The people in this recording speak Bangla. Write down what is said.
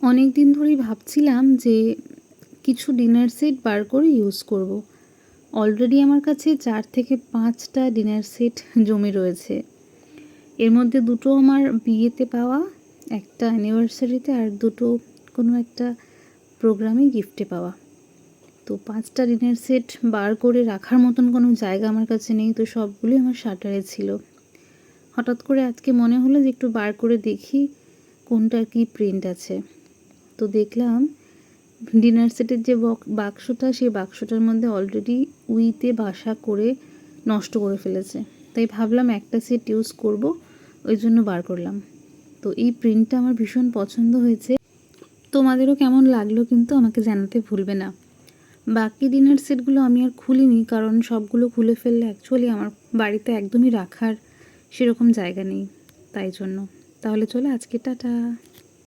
অনেক দিন ধরেই ভাবছিলাম যে কিছু ডিনার সেট বার করে ইউজ করব। অলরেডি আমার কাছে 4 থেকে 5টা ডিনার সেট জমে রয়েছে। এর মধ্যে দুটো আমার বিয়েতে পাওয়া, একটা অ্যানিভার্সারিতে, আর দুটো কোনো একটা প্রোগ্রামে গিফটে পাওয়া। তো 5টা ডিনার সেট বার করে রাখার মতন কোনো জায়গা আমার কাছে নেই, তো সবগুলোই আমার শাটারে ছিল। হঠাৎ করে আজকে মনে হলো যে একটু বার করে দেখি কোনটার কী প্রিন্ট আছে। তো দেখলাম ডিনার সেটের যে বাক্সটা, সেই বাক্সটার মধ্যে অলরেডি উইতে বাসা করে নষ্ট করে ফেলেছে। তাই ভাবলাম একটা সেট ইউজ করব, ওই জন্য বার করলাম। তো এই প্রিন্টটা আমার ভীষণ পছন্দ হয়েছে। তোমাদেরও কেমন লাগলো কিন্তু আমাকে জানাতে ভুলবে না। বাকি ডিনার সেটগুলো আমি আর খুলিনি, কারণ সবগুলো খুলে ফেললে অ্যাকচুয়ালি আমার বাড়িতে একদমই রাখার সেরকম জায়গা নেই, তাই জন্য। তাহলে চলো আজকে টাটা।